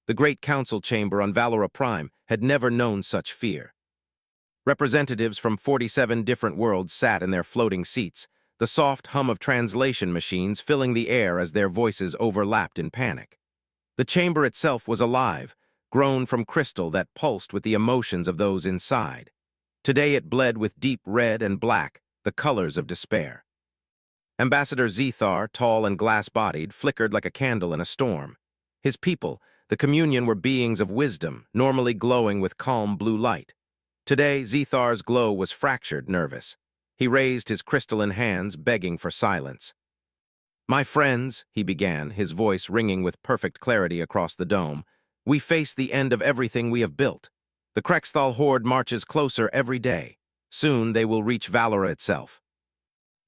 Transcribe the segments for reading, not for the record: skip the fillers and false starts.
The great council chamber on Valora Prime had never known such fear. Representatives from 47 different worlds sat in their floating seats, the soft hum of translation machines filling the air as their voices overlapped in panic. The chamber itself was alive, grown from crystal that pulsed with the emotions of those inside. Today it bled with deep red and black, the colors of despair. Ambassador Zethar, tall and glass-bodied, flickered like a candle in a storm. His people, the communion, were beings of wisdom, normally glowing with calm blue light. Today, Zethar's glow was fractured, nervous. He raised his crystalline hands, begging for silence. "My friends," he began, his voice ringing with perfect clarity across the dome, "we face the end of everything we have built. The Krexthal horde marches closer every day. Soon they will reach Valora itself."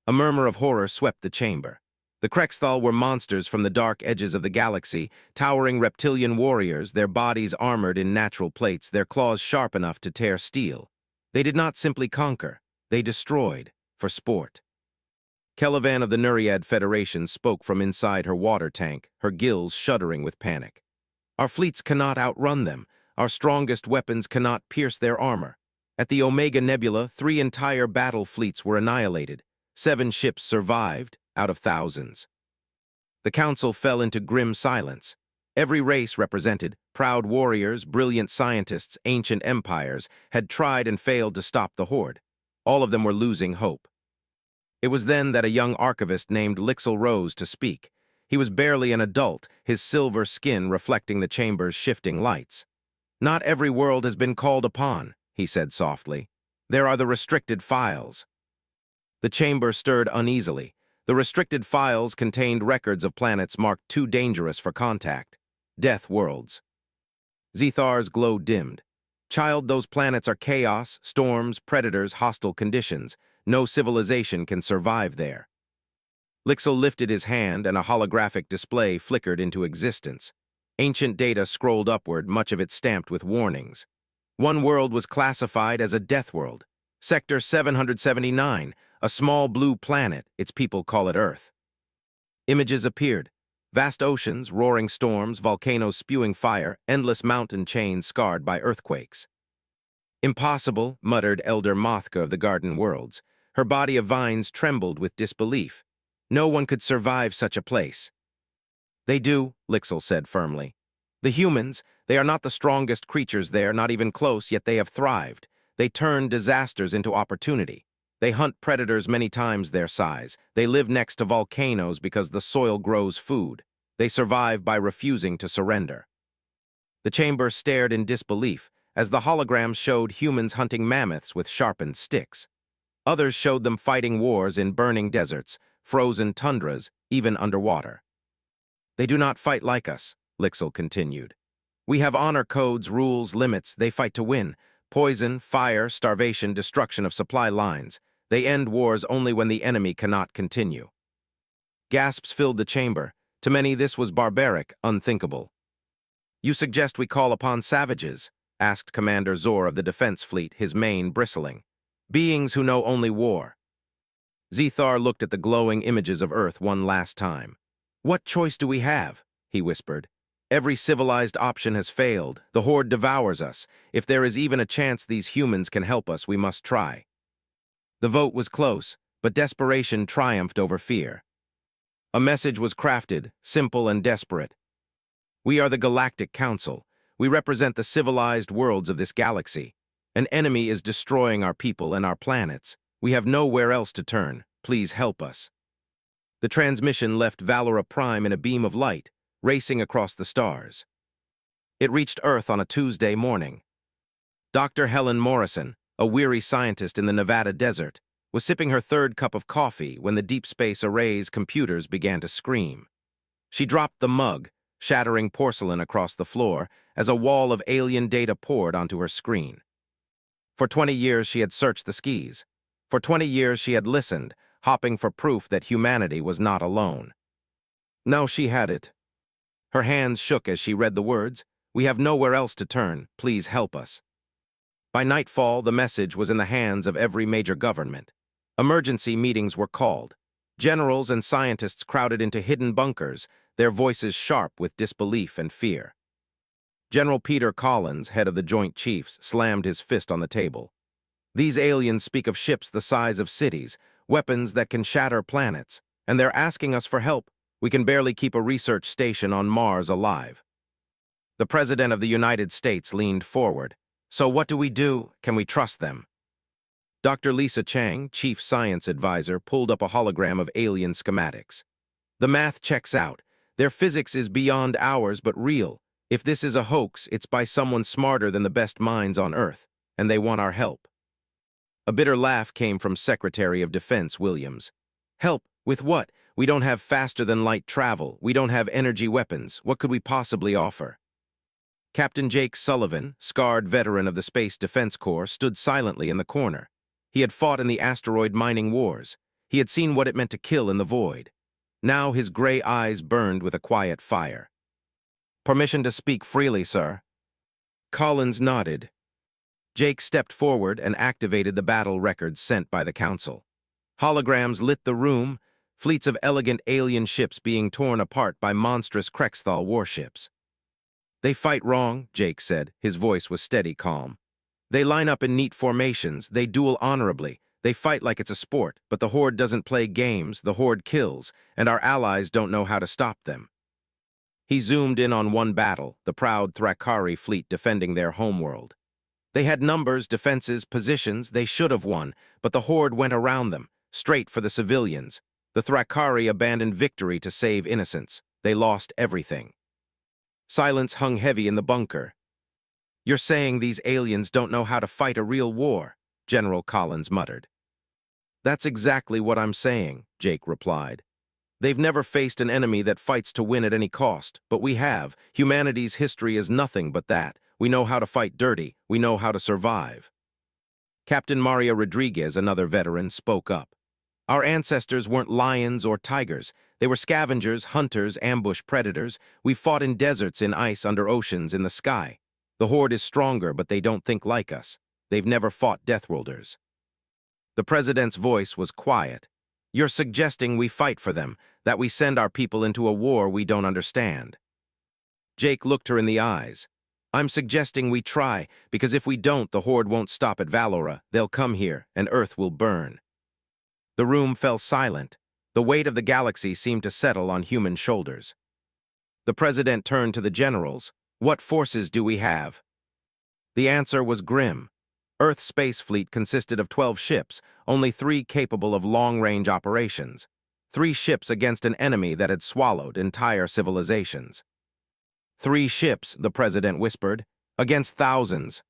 A murmur of horror swept the chamber. The Krexthal were monsters from the dark edges of the galaxy, towering reptilian warriors, their bodies armored in natural plates, their claws sharp enough to tear steel. They did not simply conquer, they destroyed, for sport. Kelavan of the Nuriad Federation spoke from inside her water tank, her gills shuddering with panic. "Our fleets cannot outrun them. Our strongest weapons cannot pierce their armor. At the Omega Nebula, 3 entire battle fleets were annihilated. 7 ships survived, out of thousands." The council fell into grim silence. Every race represented, proud warriors, brilliant scientists, ancient empires, had tried and failed to stop the horde. All of them were losing hope. It was then that a young archivist named Lixel rose to speak. He was barely an adult, his silver skin reflecting the chamber's shifting lights. "Not every world has been called upon," he said softly. "There are the restricted files." The chamber stirred uneasily. The restricted files contained records of planets marked too dangerous for contact. Death worlds. Zethar's glow dimmed. "Child, those planets are chaos, storms, predators, hostile conditions. No civilization can survive there." Lixel lifted his hand and a holographic display flickered into existence. Ancient data scrolled upward, much of it stamped with warnings. One world was classified as a death world. Sector 779, a small blue planet, its people call it Earth. Images appeared. Vast oceans, roaring storms, volcanoes spewing fire, endless mountain chains scarred by earthquakes. "Impossible," muttered Elder Mothka of the Garden Worlds. Her body of vines trembled with disbelief. "No one could survive such a place." "They do," Lixel said firmly. "The humans, they are not the strongest creatures there, not even close, yet they have thrived. They turn disasters into opportunity. They hunt predators many times their size. They live next to volcanoes because the soil grows food. They survive by refusing to surrender." The chamber stared in disbelief as the holograms showed humans hunting mammoths with sharpened sticks. Others showed them fighting wars in burning deserts, frozen tundras, even underwater. "They do not fight like us," Lixel continued. "We have honor codes, rules, limits. They fight to win. Poison, fire, starvation, destruction of supply lines. They end wars only when the enemy cannot continue." Gasps filled the chamber. To many, this was barbaric, unthinkable. "You suggest we call upon savages?" asked Commander Zor of the Defense Fleet, his mane bristling. "Beings who know only war." Zethar looked at the glowing images of Earth one last time. "What choice do we have?" he whispered. "Every civilized option has failed. The horde devours us. If there is even a chance these humans can help us, we must try." The vote was close, but desperation triumphed over fear. A message was crafted, simple and desperate. "We are the Galactic Council. We represent the civilized worlds of this galaxy. An enemy is destroying our people and our planets. We have nowhere else to turn. Please help us." The transmission left Valora Prime in a beam of light, racing across the stars. It reached Earth on a Tuesday morning. Dr. Helen Morrison, a weary scientist in the Nevada desert, was sipping her 3rd cup of coffee when the Deep Space Array's computers began to scream. She dropped the mug, shattering porcelain across the floor as a wall of alien data poured onto her screen. For 20 years she had searched the skies. For 20 years she had listened, hopping for proof that humanity was not alone. Now she had it. Her hands shook as she read the words, "We have nowhere else to turn. Please help us." By nightfall, the message was in the hands of every major government. Emergency meetings were called. Generals and scientists crowded into hidden bunkers, their voices sharp with disbelief and fear. General Peter Collins, head of the Joint Chiefs, slammed his fist on the table. These aliens speak of ships the size of cities, weapons that can shatter planets, and they're asking us for help. We can barely keep a research station on Mars alive. The President of the United States leaned forward. So what do we do? Can we trust them? Dr. Lisa Chang, Chief Science Advisor, pulled up a hologram of alien schematics. The math checks out. Their physics is beyond ours, but real. If this is a hoax, it's by someone smarter than the best minds on Earth, and they want our help. A bitter laugh came from Secretary of Defense Williams. Help? With what? We don't have faster-than-light travel. We don't have energy weapons. What could we possibly offer? Captain Jake Sullivan, scarred veteran of the Space Defense Corps, stood silently in the corner. He had fought in the asteroid mining wars. He had seen what it meant to kill in the void. Now his gray eyes burned with a quiet fire. Permission to speak freely, sir. Collins nodded. Jake stepped forward and activated the battle records sent by the Council. Holograms lit the room, fleets of elegant alien ships being torn apart by monstrous Krexthal warships. They fight wrong, Jake said. His voice was steady calm. They line up in neat formations, they duel honorably, they fight like it's a sport, but the Horde doesn't play games, the Horde kills, and our allies don't know how to stop them. He zoomed in on one battle, the proud Thrakari fleet defending their homeworld. They had numbers, defenses, positions, they should have won, but the Horde went around them, straight for the civilians. The Thrakari abandoned victory to save innocents. They lost everything. Silence hung heavy in the bunker. You're saying these aliens don't know how to fight a real war, General Collins muttered. That's exactly what I'm saying, Jake replied. They've never faced an enemy that fights to win at any cost, but we have. Humanity's history is nothing but that. We know how to fight dirty. We know how to survive. Captain Maria Rodriguez, another veteran, spoke up. Our ancestors weren't lions or tigers. They were scavengers, hunters, ambush predators. We fought in deserts, in ice, under oceans, in the sky. The Horde is stronger, but they don't think like us. They've never fought Deathworlders. The President's voice was quiet. You're suggesting we fight for them, that we send our people into a war we don't understand. Jake looked her in the eyes. I'm suggesting we try, because if we don't, the Horde won't stop at Valora. They'll come here, and Earth will burn. The room fell silent. The weight of the galaxy seemed to settle on human shoulders. The President turned to the generals. What forces do we have? The answer was grim. Earth's space fleet consisted of 12 ships, only 3 capable of long-range operations. 3 ships against an enemy that had swallowed entire civilizations. 3 ships, the President whispered, against thousands.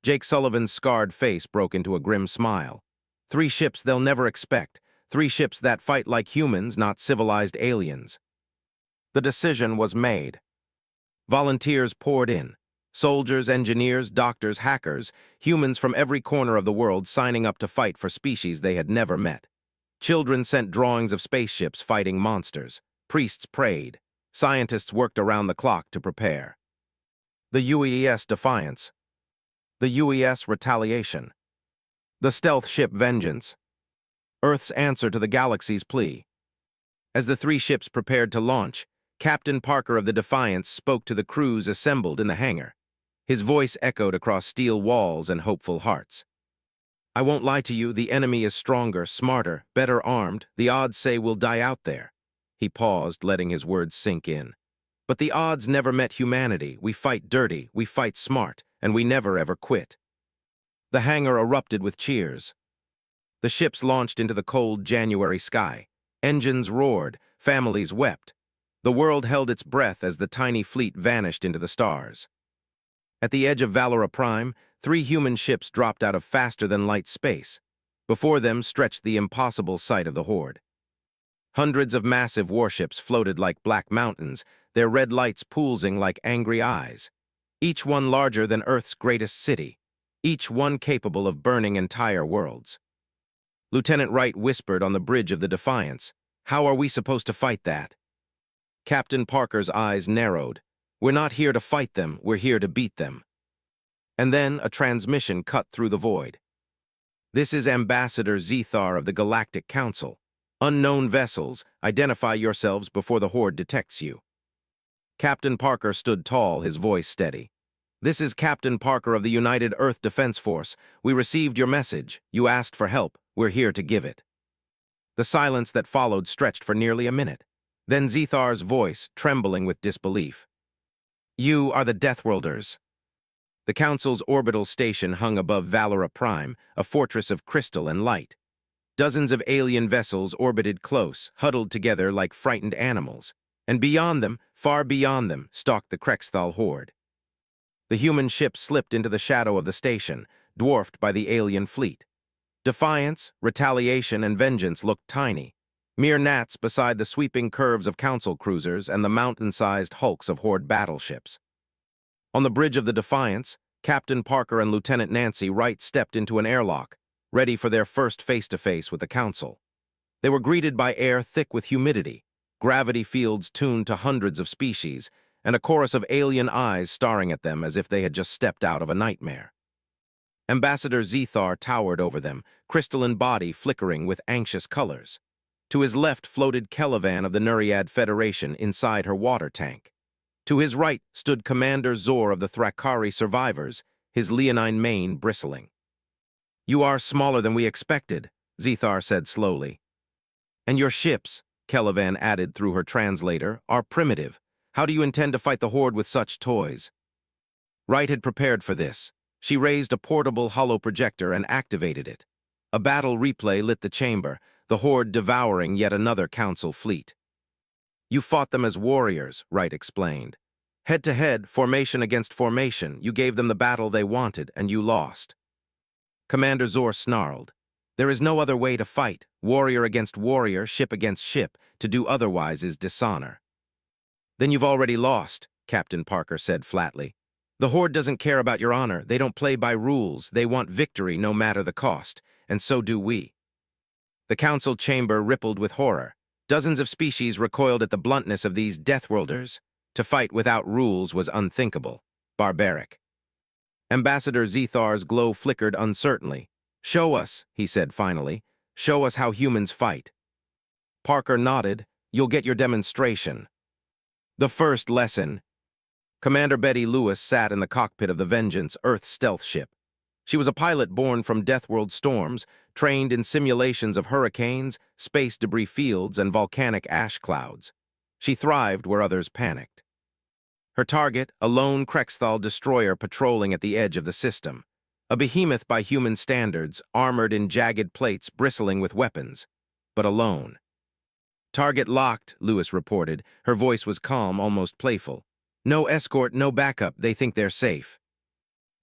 Jake Sullivan's scarred face broke into a grim smile. 3 ships they'll never expect. 3 ships that fight like humans, not civilized aliens. The decision was made. Volunteers poured in. Soldiers, engineers, doctors, hackers, humans from every corner of the world signing up to fight for species they had never met. Children sent drawings of spaceships fighting monsters. Priests prayed. Scientists worked around the clock to prepare. The UES Defiance. The UES Retaliation. The stealth ship Vengeance. Earth's answer to the galaxy's plea. As the 3 ships prepared to launch, Captain Parker of the Defiance spoke to the crews assembled in the hangar. His voice echoed across steel walls and hopeful hearts. I won't lie to you, the enemy is stronger, smarter, better armed. The odds say we'll die out there. He paused, letting his words sink in. But the odds never met humanity. We fight dirty, we fight smart, and we never ever quit. The hangar erupted with cheers. The ships launched into the cold January sky. Engines roared, families wept. The world held its breath as the tiny fleet vanished into the stars. At the edge of Valora Prime, 3 human ships dropped out of faster-than-light space. Before them stretched the impossible sight of the Horde. Hundreds of massive warships floated like black mountains, their red lights pulsing like angry eyes. Each one larger than Earth's greatest city. Each one capable of burning entire worlds. Lieutenant Wright whispered on the bridge of the Defiance. How are we supposed to fight that? Captain Parker's eyes narrowed. We're not here to fight them, we're here to beat them. And then a transmission cut through the void. This is Ambassador Zethar of the Galactic Council. Unknown vessels, identify yourselves before the Horde detects you. Captain Parker stood tall, his voice steady. "This is Captain Parker of the United Earth Defense Force. We received your message. You asked for help. We're here to give it." The silence that followed stretched for nearly a minute. Then Zethar's voice, trembling with disbelief. "You are the Deathworlders." The Council's orbital station hung above Valora Prime, a fortress of crystal and light. Dozens of alien vessels orbited close, huddled together like frightened animals. And beyond them, far beyond them, stalked the Krexthal horde. The human ship slipped into the shadow of the station, dwarfed by the alien fleet. Defiance, retaliation, and vengeance looked tiny, mere gnats beside the sweeping curves of council cruisers and the mountain-sized hulks of horde battleships. On the bridge of the Defiance, Captain Parker and Lieutenant Nancy Wright stepped into an airlock, ready for their first face-to-face with the Council. They were greeted by air thick with humidity, gravity fields tuned to hundreds of species, and a chorus of alien eyes staring at them as if they had just stepped out of a nightmare. Ambassador Zethar towered over them, crystalline body flickering with anxious colors. To his left floated Kelavan of the Nuriad Federation inside her water tank. To his right stood Commander Zor of the Thrakari survivors, his leonine mane bristling. "You are smaller than we expected," Zethar said slowly. "And your ships," Kelavan added through her translator, "are primitive. How do you intend to fight the Horde with such toys?" Wright had prepared for this. She raised a portable hollow projector and activated it. A battle replay lit the chamber, the Horde devouring yet another Council fleet. "You fought them as warriors," Wright explained. "Head-to-head, formation against formation, you gave them the battle they wanted, and you lost." Commander Zor snarled. "There is no other way to fight, warrior against warrior, ship against ship. To do otherwise is dishonor." "Then you've already lost," Captain Parker said flatly. "The Horde doesn't care about your honor. They don't play by rules. They want victory no matter the cost, and so do we." The Council chamber rippled with horror. Dozens of species recoiled at the bluntness of these Deathworlders. To fight without rules was unthinkable, barbaric. Ambassador Zethar's glow flickered uncertainly. "Show us," he said finally. "Show us how humans fight." Parker nodded. "You'll get your demonstration." The first lesson. Commander Betty Lewis sat in the cockpit of the Vengeance Earth stealth ship. She was a pilot born from Deathworld storms, trained in simulations of hurricanes, space debris fields, and volcanic ash clouds. She thrived where others panicked. Her target, a lone Krexthal destroyer patrolling at the edge of the system. A behemoth by human standards, armored in jagged plates bristling with weapons, but alone. "Target locked," Lewis reported. Her voice was calm, almost playful. "No escort, no backup. They think they're safe."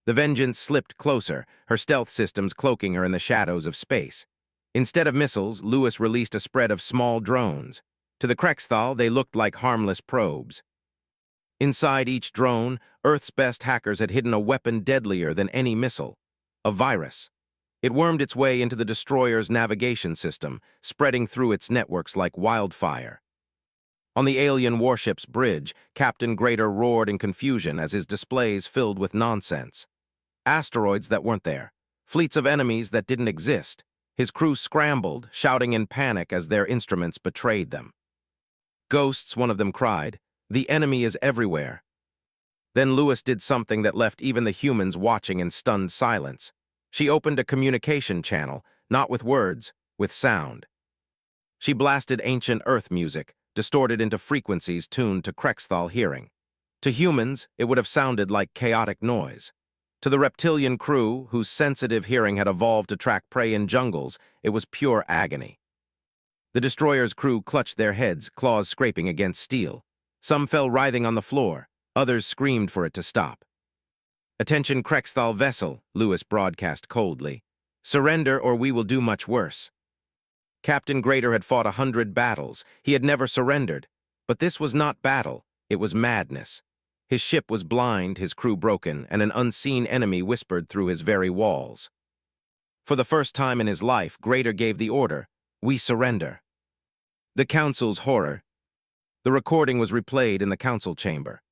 The Vengeance slipped closer, her stealth systems cloaking her in the shadows of space. Instead of missiles, Lewis released a spread of small drones. To the Krexthal, they looked like harmless probes. Inside each drone, Earth's best hackers had hidden a weapon deadlier than any missile. A virus. It wormed its way into the destroyer's navigation system, spreading through its networks like wildfire. On the alien warship's bridge, Captain Greater roared in confusion as his displays filled with nonsense. Asteroids that weren't there. Fleets of enemies that didn't exist. His crew scrambled, shouting in panic as their instruments betrayed them. "Ghosts," one of them cried. "The enemy is everywhere." Then Lewis did something that left even the humans watching in stunned silence. She opened a communication channel, not with words, with sound. She blasted ancient Earth music, distorted into frequencies tuned to Krexthal hearing. To humans, it would have sounded like chaotic noise. To the reptilian crew, whose sensitive hearing had evolved to track prey in jungles, it was pure agony. The destroyer's crew clutched their heads, claws scraping against steel. Some fell writhing on the floor, others screamed for it to stop. "Attention Krexthal vessel," Lewis broadcast coldly. "Surrender or we will do much worse." Captain Greater had fought 100 battles. He had never surrendered. But this was not battle. It was madness. His ship was blind, his crew broken, and an unseen enemy whispered through his very walls. For the first time in his life, Greater gave the order, "We surrender." The Council's horror. The recording was replayed in the Council chamber.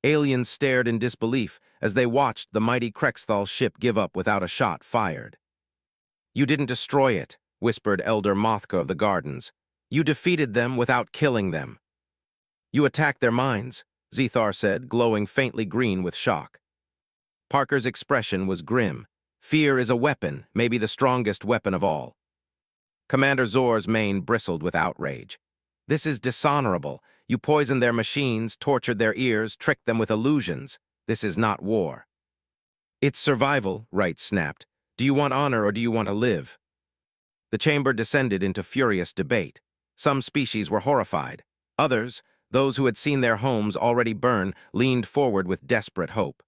Aliens stared in disbelief as they watched the mighty Krexthal ship give up without a shot fired. "You didn't destroy it," whispered Elder Mothka of the Gardens. "You defeated them without killing them." "You attacked their minds," Zethar said, glowing faintly green with shock. Parker's expression was grim. Fear is a weapon, maybe the strongest weapon of all. Commander Zor's mane bristled with outrage. This is dishonorable. You poisoned their machines, tortured their ears, tricked them with illusions. This is not war. It's survival, Wright snapped. Do you want honor or do you want to live? The chamber descended into furious debate. Some species were horrified. Others, those who had seen their homes already burn, leaned forward with desperate hope.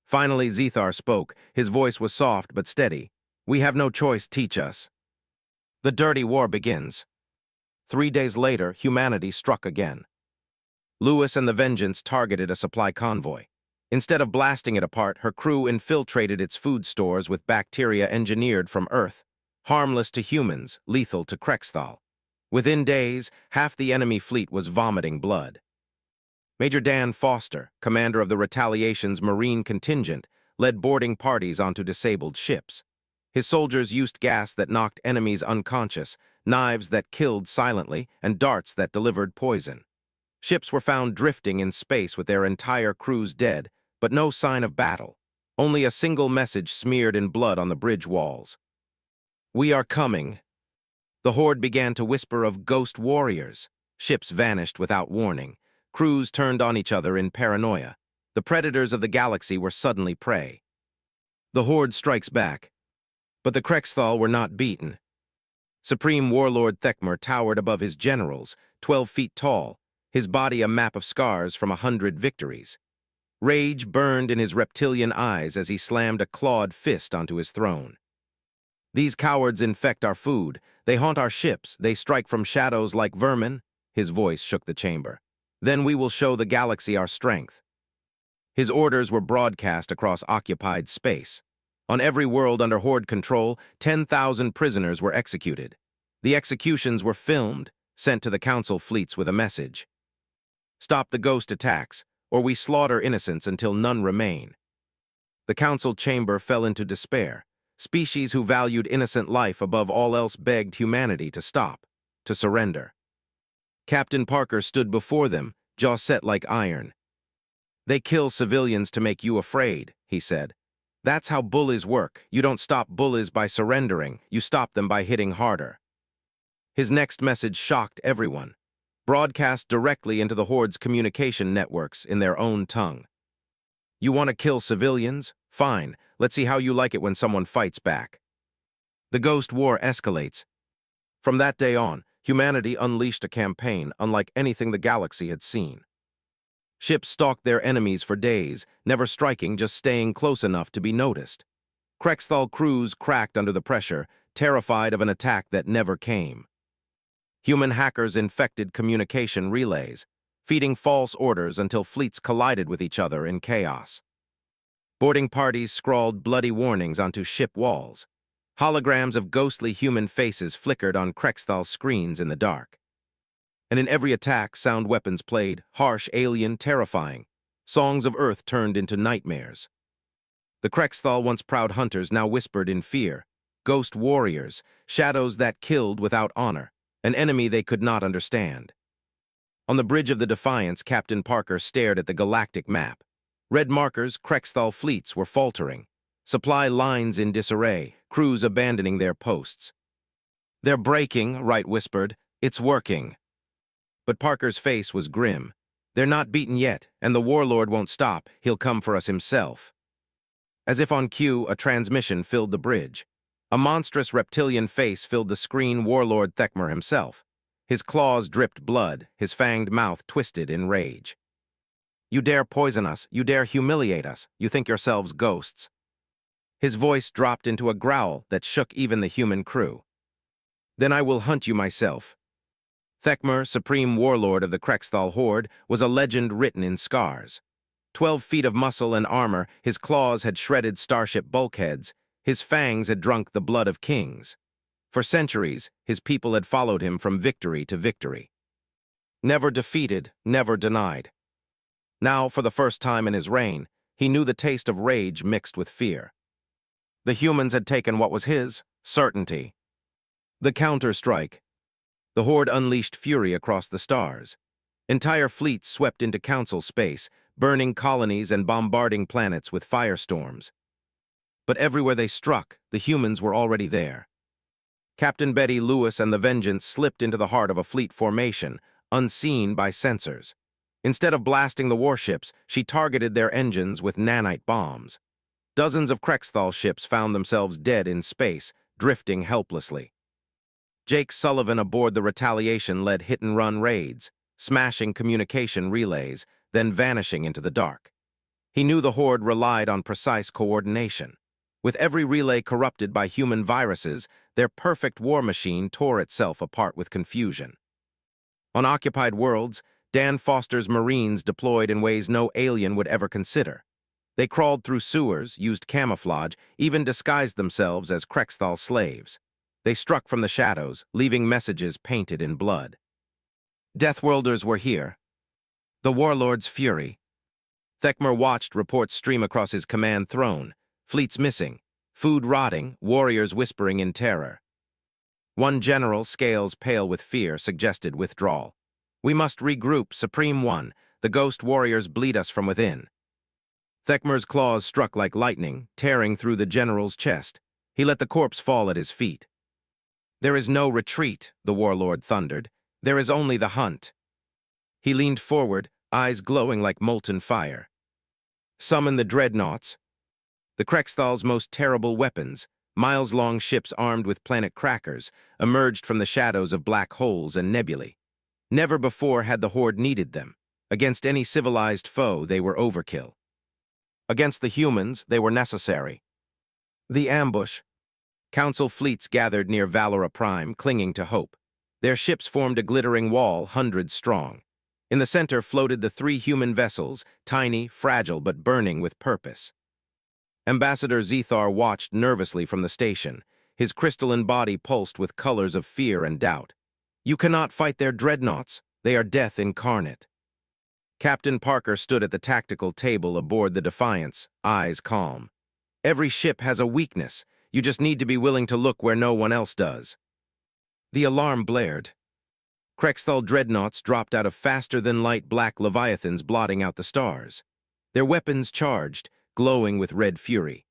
Finally, Zethar spoke. His voice was soft but steady. We have no choice, teach us. The dirty war begins. 3 days later, humanity struck again. Lewis and the Vengeance targeted a supply convoy. Instead of blasting it apart, her crew infiltrated its food stores with bacteria engineered from Earth, harmless to humans, lethal to Krexthal. Within days, half the enemy fleet was vomiting blood. Major Dan Foster, commander of the Retaliation's Marine contingent, led boarding parties onto disabled ships. His soldiers used gas that knocked enemies unconscious, knives that killed silently, and darts that delivered poison. Ships were found drifting in space with their entire crews dead, but no sign of battle. Only a single message smeared in blood on the bridge walls. We are coming. The horde began to whisper of ghost warriors. Ships vanished without warning. Crews turned on each other in paranoia. The predators of the galaxy were suddenly prey. The horde strikes back. But the Krexthal were not beaten. Supreme Warlord Thekmer towered above his generals, 12 feet tall, his body a map of scars from 100 victories. Rage burned in his reptilian eyes as he slammed a clawed fist onto his throne. These cowards infect our food. They haunt our ships. They strike from shadows like vermin. His voice shook the chamber. Then we will show the galaxy our strength. His orders were broadcast across occupied space. On every world under Horde control, 10,000 prisoners were executed. The executions were filmed, sent to the Council fleets with a message. Stop the ghost attacks, or we slaughter innocents until none remain. The Council chamber fell into despair. Species who valued innocent life above all else begged humanity to stop, to surrender. Captain Parker stood before them, jaw set like iron. They kill civilians to make you afraid, he said. That's how bullies work. You don't stop bullies by surrendering. You stop them by hitting harder. His next message shocked everyone. Broadcast directly into the Horde's communication networks in their own tongue. You want to kill civilians? Fine. Let's see how you like it when someone fights back. The Ghost War escalates. From that day on, humanity unleashed a campaign unlike anything the galaxy had seen. Ships stalked their enemies for days, never striking, just staying close enough to be noticed. Krexthal crews cracked under the pressure, terrified of an attack that never came. Human hackers infected communication relays, feeding false orders until fleets collided with each other in chaos. Boarding parties scrawled bloody warnings onto ship walls. Holograms of ghostly human faces flickered on Krexthal screens in the dark. And in every attack, sound weapons played, harsh, alien, terrifying. Songs of Earth turned into nightmares. The Krexthal, once proud hunters, now whispered in fear. Ghost warriors, shadows that killed without honor, an enemy they could not understand. On the bridge of the Defiance, Captain Parker stared at the galactic map. Red markers, Krexthal fleets were faltering. Supply lines in disarray, crews abandoning their posts. They're breaking, Wright whispered. It's working. But Parker's face was grim. They're not beaten yet, and the warlord won't stop. He'll come for us himself. As if on cue, a transmission filled the bridge. A monstrous reptilian face filled the screen. Warlord Thekmer himself. His claws dripped blood, his fanged mouth twisted in rage. You dare poison us, you dare humiliate us, you think yourselves ghosts. His voice dropped into a growl that shook even the human crew. Then I will hunt you myself. Thekmer, supreme warlord of the Krexthal Horde, was a legend written in scars. 12 feet of muscle and armor, his claws had shredded starship bulkheads, his fangs had drunk the blood of kings. For centuries, his people had followed him from victory to victory. Never defeated, never denied. Now, for the first time in his reign, he knew the taste of rage mixed with fear. The humans had taken what was his, certainty. The counter-strike. The Horde unleashed fury across the stars. Entire fleets swept into Council space, burning colonies and bombarding planets with firestorms. But everywhere they struck, the humans were already there. Captain Betty Lewis and the Vengeance slipped into the heart of a fleet formation, unseen by sensors. Instead of blasting the warships, she targeted their engines with nanite bombs. Dozens of Krexthal ships found themselves dead in space, drifting helplessly. Jake Sullivan aboard the Retaliation led hit-and-run raids, smashing communication relays, then vanishing into the dark. He knew the Horde relied on precise coordination. With every relay corrupted by human viruses, their perfect war machine tore itself apart with confusion. On occupied worlds, Dan Foster's Marines deployed in ways no alien would ever consider. They crawled through sewers, used camouflage, even disguised themselves as Krexthal slaves. They struck from the shadows, leaving messages painted in blood. Deathworlders were here. The Warlord's fury. Thekmer watched reports stream across his command throne. Fleets missing, food rotting, warriors whispering in terror. One general, scales pale with fear, suggested withdrawal. We must regroup, Supreme One. The ghost warriors bleed us from within. Thekmer's claws struck like lightning, tearing through the general's chest. He let the corpse fall at his feet. There is no retreat, the warlord thundered. There is only the hunt. He leaned forward, eyes glowing like molten fire. Summon the dreadnoughts. The Krexthal's most terrible weapons, miles-long ships armed with planet crackers, emerged from the shadows of black holes and nebulae. Never before had the Horde needed them. Against any civilized foe, they were overkill. Against the humans, they were necessary. The ambush. Council fleets gathered near Valora Prime, clinging to hope. Their ships formed a glittering wall, hundreds strong. In the center floated the three human vessels, tiny, fragile, but burning with purpose. Ambassador Zethar watched nervously from the station. His crystalline body pulsed with colors of fear and doubt. You cannot fight their dreadnoughts. They are death incarnate. Captain Parker stood at the tactical table aboard the Defiance, eyes calm. Every ship has a weakness. You just need to be willing to look where no one else does. The alarm blared. Krexthal dreadnoughts dropped out of faster-than-light black leviathans blotting out the stars. Their weapons charged, glowing with red fury.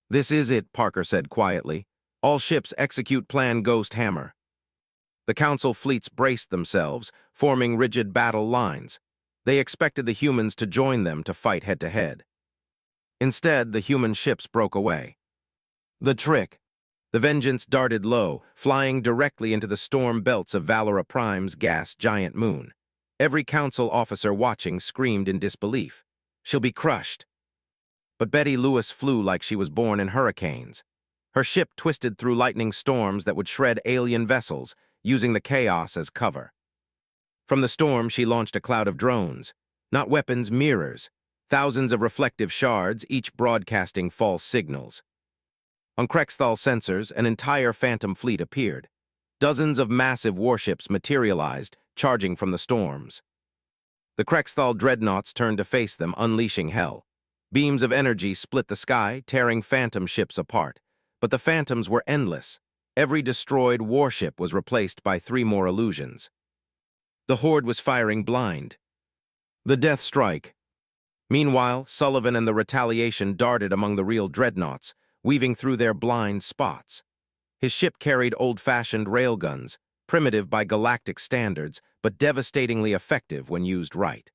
This is it, Parker said quietly. All ships execute Plan Ghost Hammer. The Council fleets braced themselves, forming rigid battle lines. They expected the humans to join them to fight head-to-head. Instead, the human ships broke away. The trick. The Vengeance darted low, flying directly into the storm belts of Valora Prime's gas giant moon. Every Council officer watching screamed in disbelief. She'll be crushed. But Betty Lewis flew like she was born in hurricanes. Her ship twisted through lightning storms that would shred alien vessels, using the chaos as cover. From the storm, she launched a cloud of drones. Not weapons, mirrors. Thousands of reflective shards, each broadcasting false signals. On Krexthal sensors, an entire phantom fleet appeared. Dozens of massive warships materialized, charging from the storms. The Krexthal dreadnoughts turned to face them, unleashing hell. Beams of energy split the sky, tearing phantom ships apart. But the phantoms were endless. Every destroyed warship was replaced by 3 more illusions. The Horde was firing blind. The death strike. Meanwhile, Sullivan and the Retaliation darted among the real dreadnoughts, weaving through their blind spots. His ship carried old-fashioned railguns, primitive by galactic standards, but devastatingly effective when used right.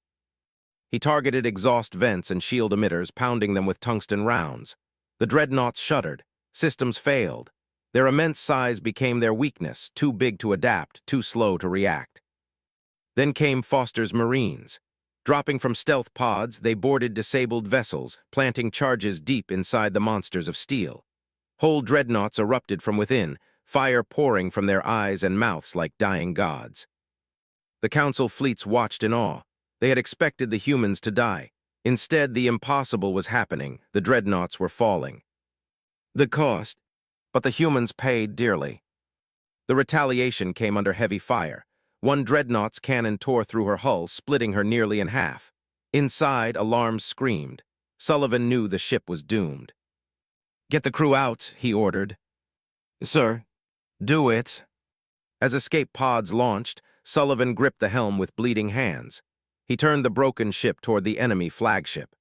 He targeted exhaust vents and shield emitters, pounding them with tungsten rounds. The dreadnoughts shuddered. Systems failed. Their immense size became their weakness, too big to adapt, too slow to react. Then came Foster's Marines. Dropping from stealth pods, they boarded disabled vessels, planting charges deep inside the monsters of steel. Whole dreadnoughts erupted from within, fire pouring from their eyes and mouths like dying gods. The Council fleets watched in awe. They had expected the humans to die. Instead, the impossible was happening. The dreadnoughts were falling. The cost. But the humans paid dearly. The Retaliation came under heavy fire. One dreadnought's cannon tore through her hull, splitting her nearly in half. Inside, alarms screamed. Sullivan knew the ship was doomed. Get the crew out, he ordered. Sir. Do it. As escape pods launched, Sullivan gripped the helm with bleeding hands. He turned the broken ship toward the enemy flagship.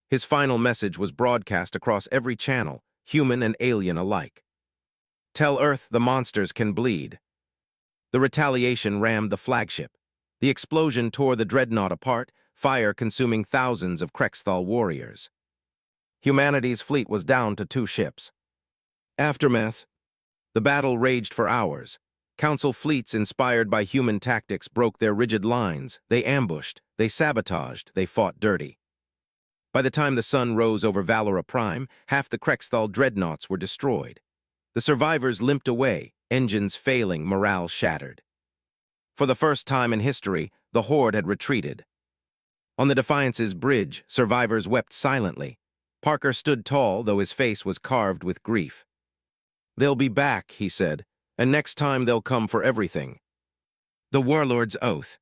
His final message was broadcast across every channel, human and alien alike. "Tell Earth the monsters can bleed." The retaliation rammed the flagship. The explosion tore the dreadnought apart, fire consuming thousands of Krexthal warriors. Humanity's fleet was down to 2 ships. Aftermath. The battle raged for hours. Council fleets inspired by human tactics broke their rigid lines. They ambushed, they sabotaged, they fought dirty. By the time the sun rose over Valora Prime, half the Krexthal dreadnoughts were destroyed. The survivors limped away, engines failing, morale shattered. For the first time in history, the Horde had retreated. On the Defiance's bridge, survivors wept silently. Parker stood tall, though his face was carved with grief. "They'll be back," he said, "and next time they'll come for everything." The Warlord's oath.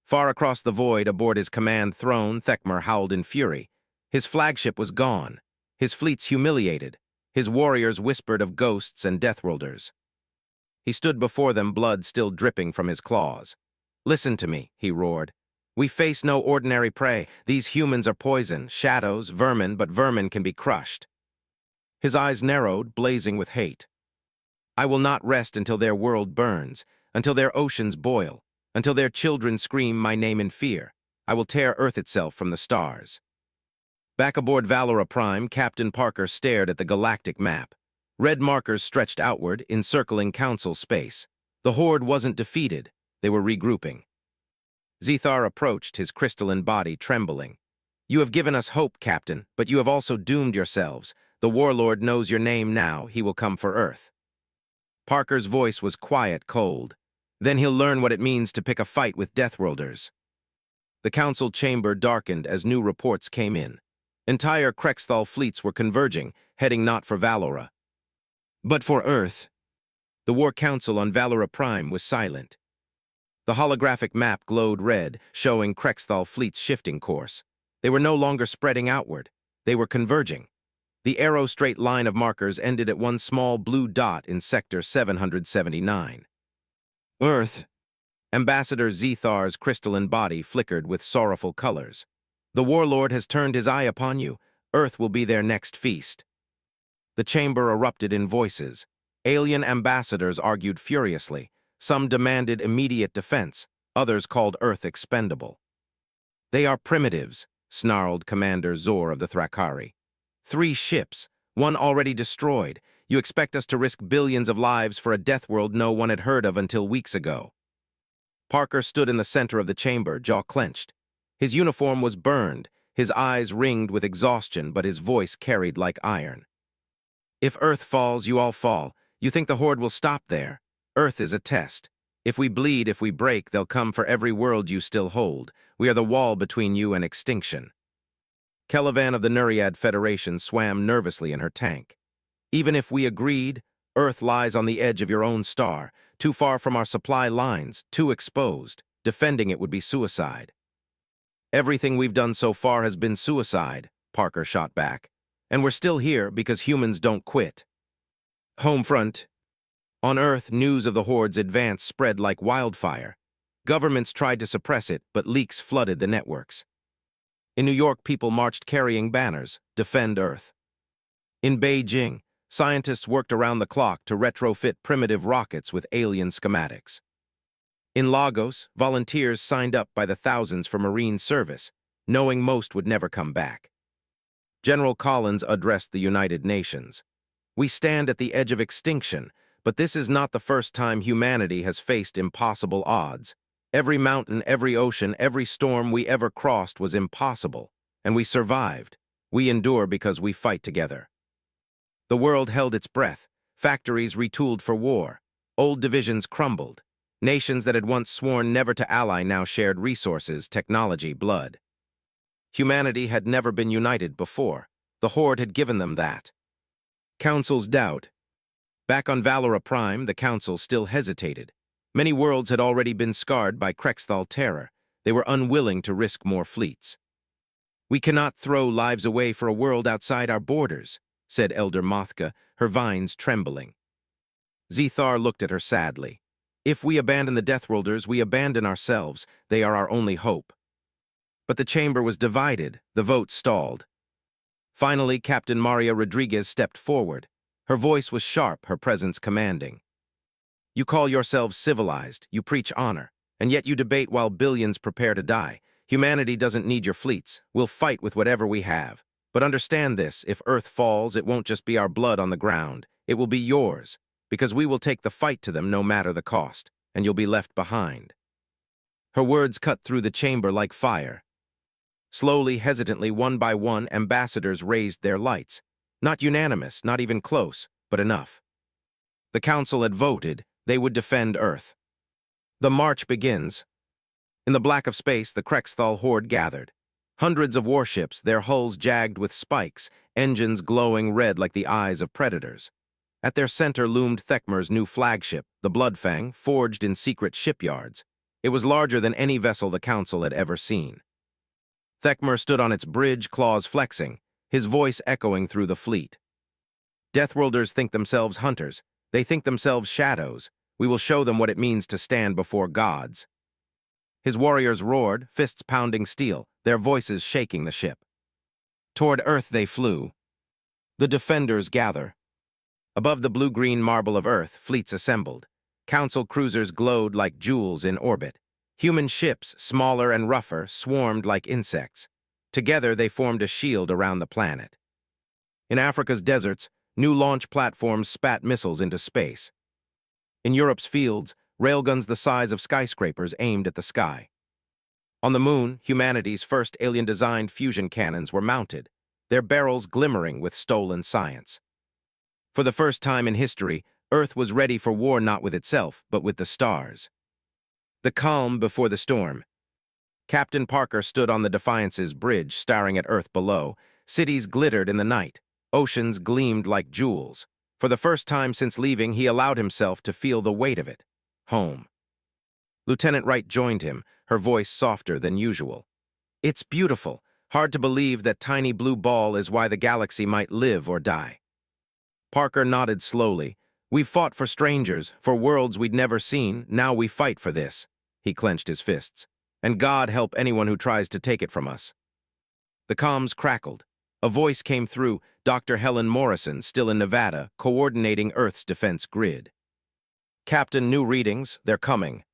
Far across the void, aboard his command throne, Thekmer howled in fury. His flagship was gone. His fleets humiliated. His warriors whispered of ghosts and Deathworlders. He stood before them, blood still dripping from his claws. "Listen to me," he roared. "We face no ordinary prey. These humans are poison, shadows, vermin, but vermin can be crushed." His eyes narrowed, blazing with hate. "I will not rest until their world burns, until their oceans boil, until their children scream my name in fear. I will tear Earth itself from the stars." Back aboard Valora Prime, Captain Parker stared at the galactic map. Red markers stretched outward, encircling Council space. The Horde wasn't defeated. They were regrouping. Zethar approached, his crystalline body trembling. "You have given us hope, Captain, but you have also doomed yourselves. The Warlord knows your name now. He will come for Earth." Parker's voice was quiet, cold. "Then he'll learn what it means to pick a fight with Deathworlders." The Council chamber darkened as new reports came in. Entire Krexthal fleets were converging, heading not for Valora, but for Earth. The War Council on Valora Prime was silent. The holographic map glowed red, showing Krexthal fleets shifting course. They were no longer spreading outward. They were converging. The arrow-straight line of markers ended at one small blue dot in Sector 779. Earth. Ambassador Zethar's crystalline body flickered with sorrowful colors. "The Warlord has turned his eye upon you. Earth will be their next feast." The chamber erupted in voices. Alien ambassadors argued furiously. Some demanded immediate defense. Others called Earth expendable. "They are primitives," snarled Commander Zor of the Thrakari. 3 ships, 1 already destroyed. You expect us to risk billions of lives for a death world no one had heard of until weeks ago. Parker stood in the center of the chamber, jaw clenched. His uniform was burned, his eyes ringed with exhaustion, but his voice carried like iron. "If Earth falls, you all fall. You think the Horde will stop there? Earth is a test. If we bleed, if we break, they'll come for every world you still hold. We are the wall between you and extinction." Kelavan of the Nuriad Federation swam nervously in her tank. "Even if we agreed, Earth lies on the edge of your own star, too far from our supply lines, too exposed. Defending it would be suicide." "Everything we've done so far has been suicide," Parker shot back. "And we're still here because humans don't quit." Homefront. On Earth, news of the Horde's advance spread like wildfire. Governments tried to suppress it, but leaks flooded the networks. In New York, people marched carrying banners, "Defend Earth." In Beijing, scientists worked around the clock to retrofit primitive rockets with alien schematics. In Lagos, volunteers signed up by the thousands for Marine service, knowing most would never come back. General Collins addressed the United Nations. "We stand at the edge of extinction, but this is not the first time humanity has faced impossible odds. Every mountain, every ocean, every storm we ever crossed was impossible, and we survived. We endure because we fight together." The world held its breath. Factories retooled for war. Old divisions crumbled. Nations that had once sworn never to ally now shared resources, technology, blood. Humanity had never been united before. The Horde had given them that. Council's doubt. Back on Valora Prime, the Council still hesitated. Many worlds had already been scarred by Krexthal terror. They were unwilling to risk more fleets. "We cannot throw lives away for a world outside our borders," said Elder Mothka, her vines trembling. Zethar looked at her sadly. If we abandon the Deathworlders, we abandon ourselves. They are our only hope. But the chamber was divided. The vote stalled. Finally, Captain Maria Rodriguez stepped forward. Her voice was sharp, her presence commanding. You call yourselves civilized, you preach honor, and yet you debate while billions prepare to die. Humanity doesn't need your fleets. We'll fight with whatever we have. But understand this, if Earth falls, it won't just be our blood on the ground. It will be yours, because we will take the fight to them no matter the cost, and you'll be left behind. Her words cut through the chamber like fire. Slowly, hesitantly, one by one, ambassadors raised their lights. Not unanimous, not even close, but enough. The council had voted they would defend Earth. The march begins. In the black of space, the Krexthal horde gathered. Hundreds of warships, their hulls jagged with spikes, engines glowing red like the eyes of predators. At their center loomed Thekmer's new flagship, the Bloodfang, forged in secret shipyards. It was larger than any vessel the council had ever seen. Thekmer stood on its bridge, claws flexing, his voice echoing through the fleet. Deathworlders think themselves hunters. They think themselves shadows. We will show them what it means to stand before gods. His warriors roared, fists pounding steel, their voices shaking the ship. Toward Earth they flew. The defenders gather. Above the blue-green marble of Earth, fleets assembled. Council cruisers glowed like jewels in orbit. Human ships, smaller and rougher, swarmed like insects. Together they formed a shield around the planet. In Africa's deserts, new launch platforms spat missiles into space. In Europe's fields, railguns the size of skyscrapers aimed at the sky. On the moon, humanity's first alien-designed fusion cannons were mounted, their barrels glimmering with stolen science. For the first time in history, Earth was ready for war not with itself, but with the stars. The calm before the storm. Captain Parker stood on the Defiance's bridge, staring at Earth below. Cities glittered in the night. Oceans gleamed like jewels. For the first time since leaving, he allowed himself to feel the weight of it. Home. Lieutenant Wright joined him, her voice softer than usual. It's beautiful. Hard to believe that tiny blue ball is why the galaxy might live or die. Parker nodded slowly. We've fought for strangers, for worlds we'd never seen. Now we fight for this. He clenched his fists. And God help anyone who tries to take it from us. The comms crackled. A voice came through, Dr. Helen Morrison, still in Nevada, coordinating Earth's defense grid. Captain, new readings, they're coming.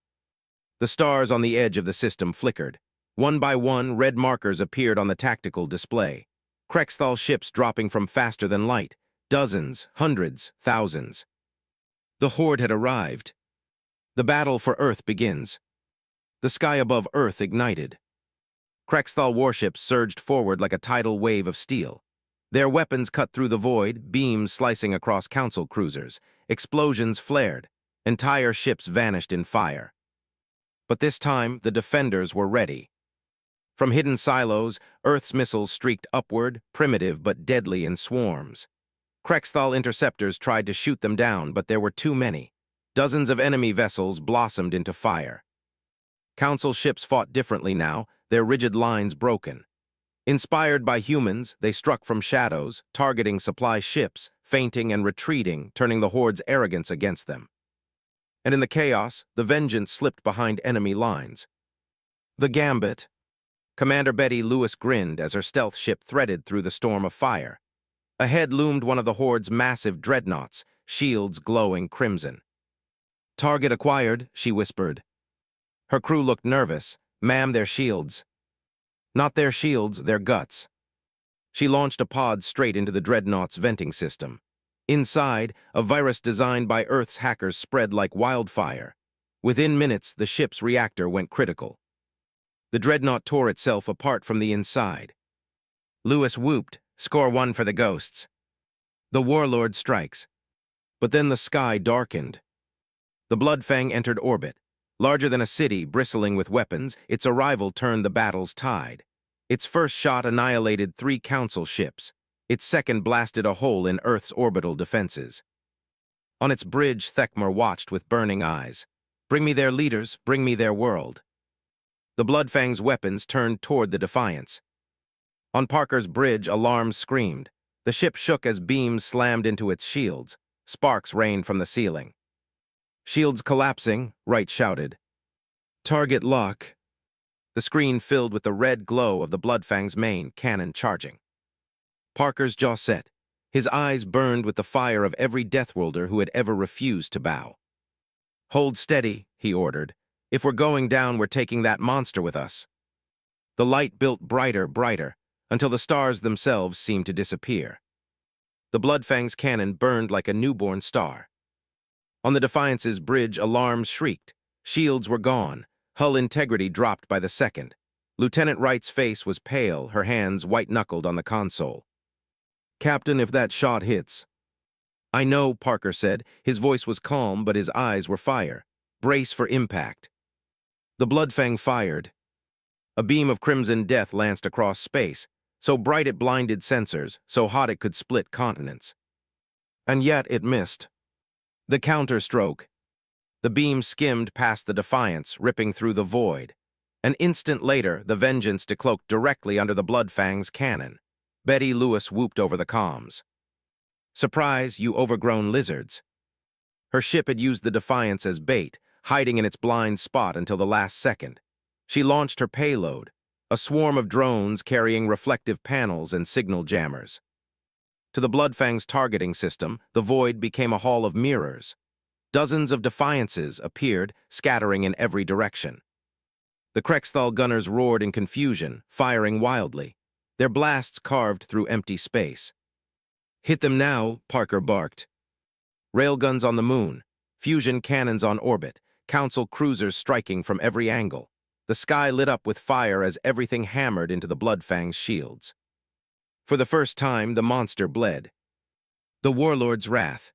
The stars on the edge of the system flickered. One by one, red markers appeared on the tactical display. Krexthal ships dropping from faster than light. Dozens, hundreds, thousands. The horde had arrived. The battle for Earth begins. The sky above Earth ignited. Krexthal warships surged forward like a tidal wave of steel. Their weapons cut through the void, beams slicing across council cruisers. Explosions flared. Entire ships vanished in fire. But this time, the defenders were ready. From hidden silos, Earth's missiles streaked upward, primitive but deadly in swarms. Krexthal interceptors tried to shoot them down, but there were too many. Dozens of enemy vessels blossomed into fire. Council ships fought differently now, their rigid lines broken. Inspired by humans, they struck from shadows, targeting supply ships, feinting and retreating, turning the horde's arrogance against them. And in the chaos, the Vengeance slipped behind enemy lines. The Gambit. Commander Betty Lewis grinned as her stealth ship threaded through the storm of fire. Ahead loomed one of the horde's massive dreadnoughts, shields glowing crimson. Target acquired, she whispered. Her crew looked nervous. Ma'am, their shields. Not their shields, their guts. She launched a pod straight into the dreadnought's venting system. Inside, a virus designed by Earth's hackers spread like wildfire. Within minutes, the ship's reactor went critical. The dreadnought tore itself apart from the inside. Lewis whooped, "Score one for the ghosts." The warlord strikes. But then the sky darkened. The Bloodfang entered orbit. Larger than a city, bristling with weapons, its arrival turned the battle's tide. Its first shot annihilated 3 council ships. Its second blasted a hole in Earth's orbital defenses. On its bridge, Thekmer watched with burning eyes. Bring me their leaders, bring me their world. The Bloodfang's weapons turned toward the Defiance. On Parker's bridge, alarms screamed. The ship shook as beams slammed into its shields. Sparks rained from the ceiling. Shields collapsing, Wright shouted. Target lock. The screen filled with the red glow of the Bloodfang's main cannon charging. Parker's jaw set. His eyes burned with the fire of every Deathworlder who had ever refused to bow. Hold steady, he ordered. If we're going down, we're taking that monster with us. The light built brighter, brighter, until the stars themselves seemed to disappear. The Bloodfang's cannon burned like a newborn star. On the Defiance's bridge, alarms shrieked. Shields were gone. Hull integrity dropped by the second. Lieutenant Wright's face was pale, her hands white-knuckled on the console. Captain, if that shot hits. I know, Parker said. His voice was calm, but his eyes were fire. Brace for impact. The Bloodfang fired. A beam of crimson death lanced across space, so bright it blinded sensors, so hot it could split continents. And yet it missed. The counterstroke. The beam skimmed past the Defiance, ripping through the void. An instant later, the Vengeance decloaked directly under the Bloodfang's cannon. Betty Lewis whooped over the comms. Surprise, you overgrown lizards. Her ship had used the Defiance as bait, hiding in its blind spot until the last second. She launched her payload, a swarm of drones carrying reflective panels and signal jammers. To the Bloodfang's targeting system, the void became a hall of mirrors. Dozens of Defiances appeared, scattering in every direction. The Krexthal gunners roared in confusion, firing wildly. Their blasts carved through empty space. Hit them now, Parker barked. Railguns on the moon, fusion cannons on orbit, Council cruisers striking from every angle. The sky lit up with fire as everything hammered into the Bloodfang's shields. For the first time, the monster bled. The Warlord's wrath.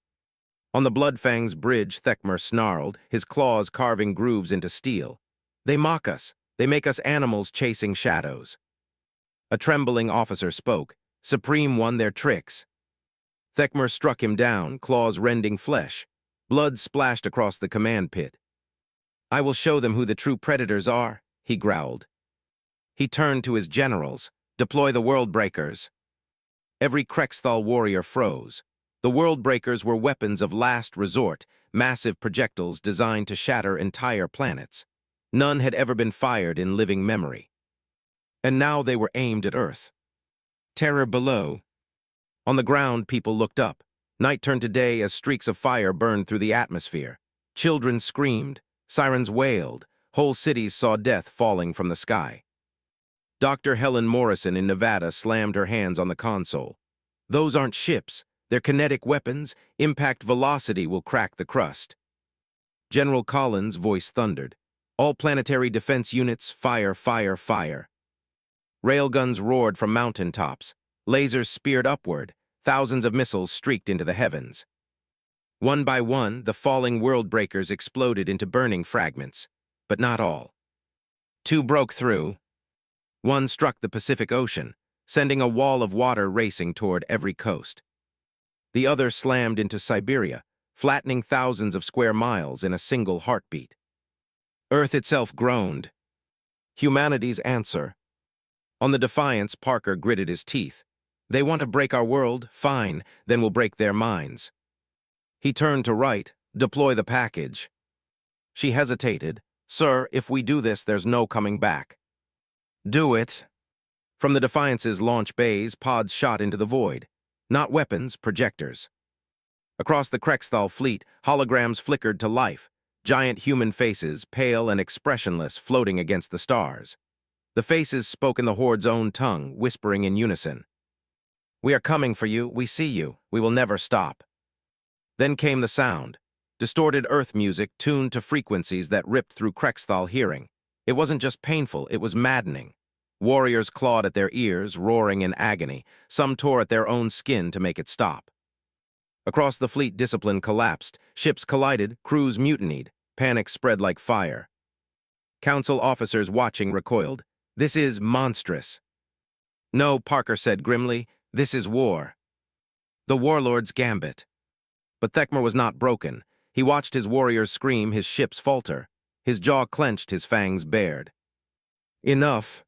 On the Bloodfang's bridge, Thekmer snarled, his claws carving grooves into steel. They mock us. They make us animals chasing shadows. A trembling officer spoke. Supreme won their tricks. Thekmer struck him down, claws rending flesh. Blood splashed across the command pit. I will show them who the true predators are, he growled. He turned to his generals. Deploy the World Breakers. Every Krexthal warrior froze. The World Breakers were weapons of last resort, massive projectiles designed to shatter entire planets. None had ever been fired in living memory. And now they were aimed at Earth. Terror below. On the ground, people looked up. Night turned to day as streaks of fire burned through the atmosphere. Children screamed. Sirens wailed. Whole cities saw death falling from the sky. Dr. Helen Morrison in Nevada slammed her hands on the console. Those aren't ships. They're kinetic weapons. Impact velocity will crack the crust. General Collins' voice thundered. All planetary defense units, fire, fire, fire. Railguns roared from mountaintops. Lasers speared upward. Thousands of missiles streaked into the heavens. One by one, the falling world breakers exploded into burning fragments, but not all. Two broke through. One struck the Pacific Ocean, sending a wall of water racing toward every coast. The other slammed into Siberia, flattening thousands of square miles in a single heartbeat. Earth itself groaned. Humanity's answer. On the Defiance, Parker gritted his teeth. They want to break our world? Fine, then we'll break their minds. He turned to Wright. Deploy the package. She hesitated. Sir, if we do this, there's no coming back. Do it. From the Defiance's launch bays, pods shot into the void. Not weapons, projectors. Across the Krexthal fleet, holograms flickered to life. Giant human faces, pale and expressionless, floating against the stars. The faces spoke in the Horde's own tongue, whispering in unison. We are coming for you. We see you. We will never stop. Then came the sound. Distorted Earth music tuned to frequencies that ripped through Krexthal hearing. It wasn't just painful, it was maddening. Warriors clawed at their ears, roaring in agony. Some tore at their own skin to make it stop. Across the fleet, discipline collapsed. Ships collided, crews mutinied. Panic spread like fire. Council officers watching recoiled. This is monstrous. No, Parker said grimly. This is war. The Warlord's gambit. But Thekmer was not broken. He watched his warriors scream, his ships falter. His jaw clenched, his fangs bared. Enough.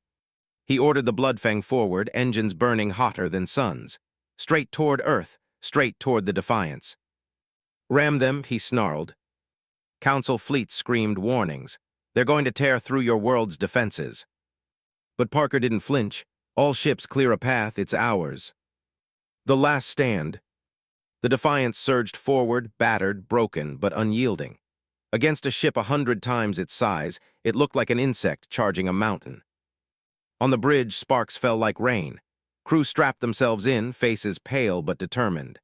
He ordered the Bloodfang forward, engines burning hotter than suns. Straight toward Earth, straight toward the Defiance. Ram them, he snarled. Council fleets screamed warnings. They're going to tear through your world's defenses. But Parker didn't flinch. All ships clear a path, it's ours. The last stand. The Defiance surged forward, battered, broken, but unyielding. Against a ship 100 times its size, it looked like an insect charging a mountain. On the bridge, sparks fell like rain. Crew strapped themselves in, faces pale but determined.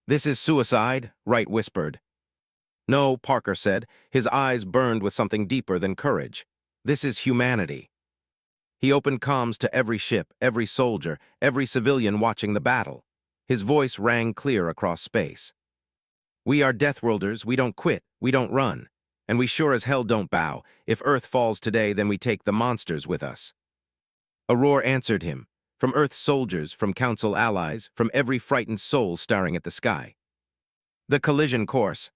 "This is suicide," Wright whispered. "No," Parker said, his eyes burned with something deeper than courage. "This is humanity." He opened comms to every ship, every soldier, every civilian watching the battle. His voice rang clear across space. "We are Deathworlders, we don't quit, we don't run. And we sure as hell don't bow. If Earth falls today, then we take the monsters with us." A roar answered him, from Earth's soldiers, from Council allies, from every frightened soul staring at the sky. The collision course.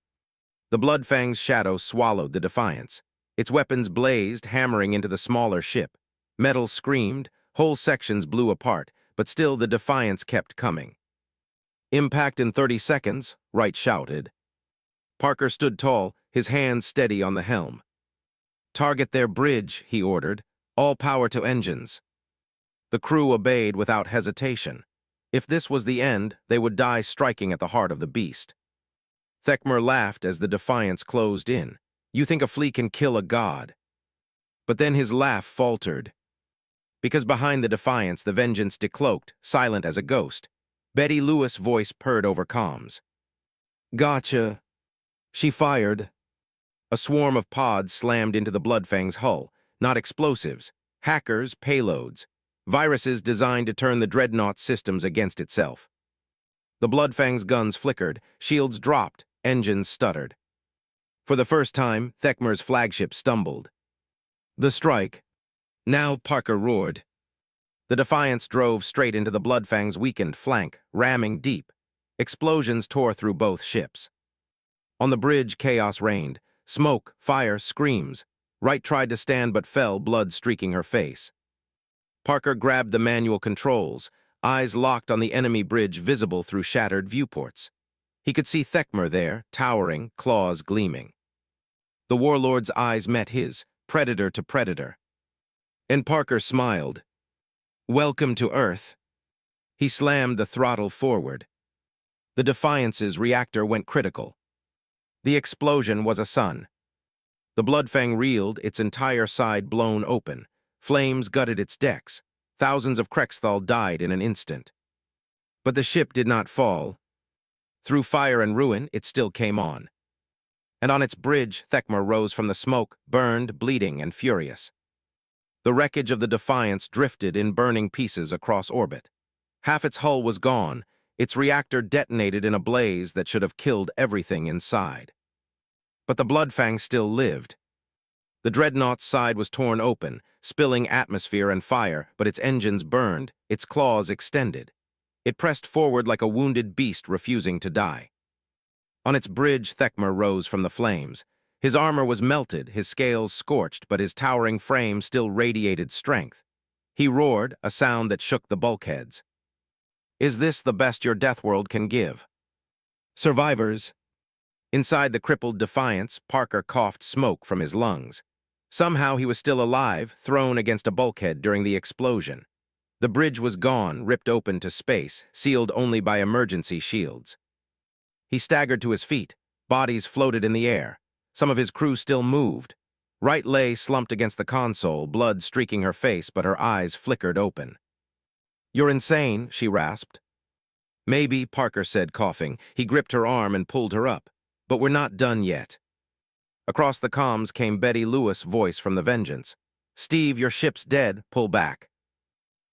The Bloodfang's shadow swallowed the Defiance. Its weapons blazed, hammering into the smaller ship. Metal screamed, whole sections blew apart, but still the Defiance kept coming. "Impact in 30 seconds, Wright shouted. Parker stood tall, his hands steady on the helm. "Target their bridge," he ordered. "All power to engines." The crew obeyed without hesitation. If this was the end, they would die striking at the heart of the beast. Thekmer laughed as the Defiance closed in. "You think a flea can kill a god?" But then his laugh faltered. Because behind the Defiance, the Vengeance decloaked, silent as a ghost. Betty Lewis' voice purred over comms. "Gotcha." She fired. A swarm of pods slammed into the Bloodfang's hull, not explosives, hackers, payloads, viruses designed to turn the Dreadnought systems against itself. The Bloodfang's guns flickered, shields dropped, engines stuttered. For the first time, Thekmer's flagship stumbled. "The strike." Now Parker roared. The Defiance drove straight into the Bloodfang's weakened flank, ramming deep. Explosions tore through both ships. On the bridge, chaos reigned. Smoke, fire, screams. Wright tried to stand but fell, blood streaking her face. Parker grabbed the manual controls, eyes locked on the enemy bridge visible through shattered viewports. He could see Thekmer there, towering, claws gleaming. The warlord's eyes met his, predator to predator. And Parker smiled. "Welcome to Earth." He slammed the throttle forward. The Defiance's reactor went critical. The explosion was a sun. The Bloodfang reeled, its entire side blown open. Flames gutted its decks. Thousands of Krexthal died in an instant. But the ship did not fall. Through fire and ruin, it still came on. And on its bridge, Thekmer rose from the smoke, burned, bleeding, and furious. The wreckage of the Defiance drifted in burning pieces across orbit. Half its hull was gone. Its reactor detonated in a blaze that should have killed everything inside. But the Bloodfang still lived. The Dreadnought's side was torn open, spilling atmosphere and fire, but its engines burned, its claws extended. It pressed forward like a wounded beast refusing to die. On its bridge, Thekmer rose from the flames. His armor was melted, his scales scorched, but his towering frame still radiated strength. He roared, a sound that shook the bulkheads. "Is this the best your Deathworld can give?" "Survivors." Inside the crippled Defiance, Parker coughed smoke from his lungs. Somehow he was still alive, thrown against a bulkhead during the explosion. The bridge was gone, ripped open to space, sealed only by emergency shields. He staggered to his feet. Bodies floated in the air. Some of his crew still moved. Wright lay slumped against the console, blood streaking her face, but her eyes flickered open. "You're insane," she rasped. "Maybe," Parker said, coughing. He gripped her arm and pulled her up. "But we're not done yet." Across the comms came Betty Lewis' voice from the Vengeance. "Steve, your ship's dead. Pull back."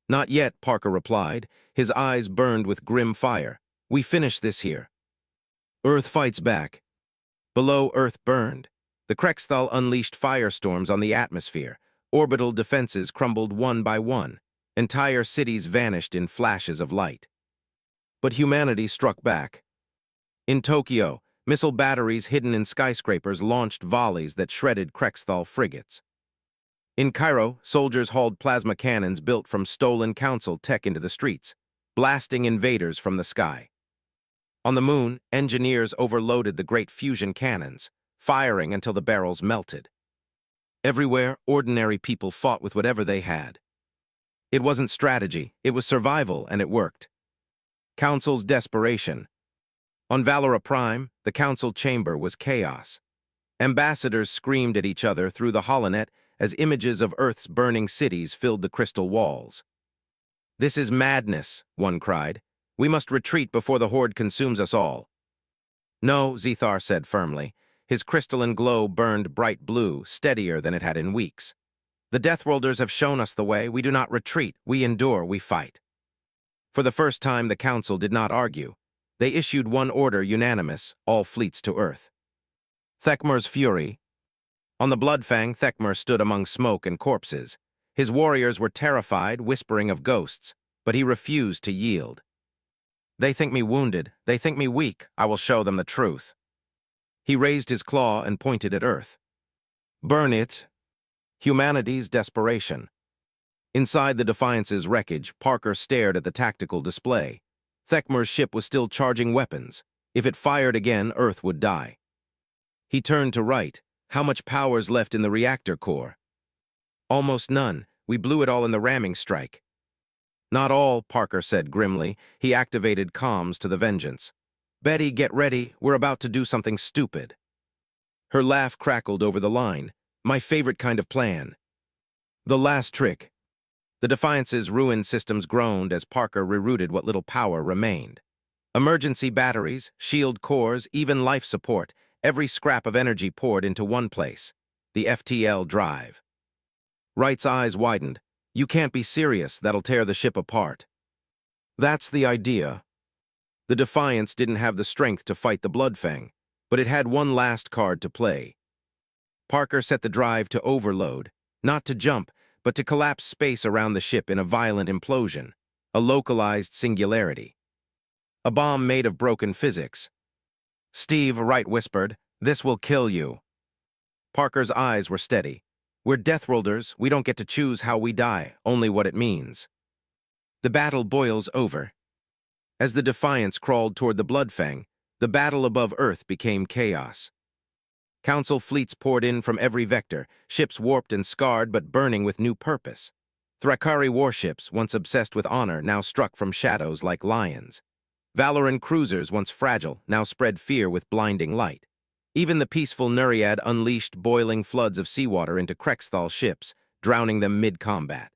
"Not yet," Parker replied. His eyes burned with grim fire. "We finish this here." Earth fights back. Below, Earth burned. The Krexthal unleashed firestorms on the atmosphere. Orbital defenses crumbled one by one. Entire cities vanished in flashes of light. But humanity struck back. In Tokyo, missile batteries hidden in skyscrapers launched volleys that shredded Krexthal frigates. In Cairo, soldiers hauled plasma cannons built from stolen council tech into the streets, blasting invaders from the sky. On the moon, engineers overloaded the great fusion cannons. firing until the barrels melted. Everywhere, ordinary people fought with whatever they had. It wasn't strategy, it was survival, and it worked. Council's desperation. On Valora Prime, the council chamber was chaos. Ambassadors screamed at each other through the holonet as images of Earth's burning cities filled the crystal walls. "This is madness," one cried. "We must retreat before the horde consumes us all." "No," Zethar said firmly. His crystalline glow burned bright blue, steadier than it had in weeks. "The Deathworlders have shown us the way. We do not retreat. We endure. We fight." For the first time, the Council did not argue. They issued one order unanimous, all fleets to Earth. Thekmer's fury. On the Bloodfang, Thekmer stood among smoke and corpses. His warriors were terrified, whispering of ghosts, but he refused to yield. "They think me wounded. They think me weak. I will show them the truth." He raised his claw and pointed at Earth. "Burn it." Humanity's desperation. Inside the Defiance's wreckage, Parker stared at the tactical display. Thekmer's ship was still charging weapons. If it fired again, Earth would die. He turned to right. How much power's left in the reactor core? "Almost none. We blew it all in the ramming strike." "Not all," Parker said grimly. He activated comms to the Vengeance. "Betty, get ready. We're about to do something stupid." Her laugh crackled over the line. "My favorite kind of plan." The last trick. The Defiance's ruined systems groaned as Parker rerouted what little power remained. Emergency batteries, shield cores, even life support, every scrap of energy poured into one place, the FTL drive. Wright's eyes widened. "You can't be serious. That'll tear the ship apart." "That's the idea." The Defiance didn't have the strength to fight the Bloodfang, but it had one last card to play. Parker set the drive to overload, not to jump, but to collapse space around the ship in a violent implosion, a localized singularity. A bomb made of broken physics. "Steve," Wright whispered, "this will kill you." Parker's eyes were steady. "We're Deathworlders. We don't get to choose how we die, only what it means." The battle boils over. As the Defiance crawled toward the Bloodfang, the battle above Earth became chaos. Council fleets poured in from every vector, ships warped and scarred but burning with new purpose. Thrakari warships, once obsessed with honor, now struck from shadows like lions. Valoran cruisers, once fragile, now spread fear with blinding light. Even the peaceful Nereid unleashed boiling floods of seawater into Krexthal ships, drowning them mid-combat.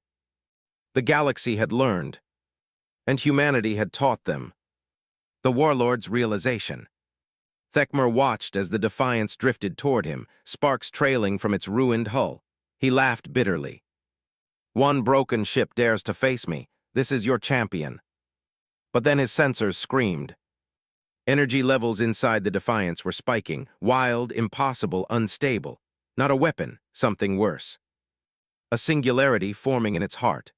The galaxy had learned, and humanity had taught them. The warlord's realization. Thekmer watched as the Defiance drifted toward him, sparks trailing from its ruined hull. He laughed bitterly. "One broken ship dares to face me. This is your champion." But then his sensors screamed. Energy levels inside the Defiance were spiking, wild, impossible, unstable. Not a weapon, something worse. A singularity forming in its heart.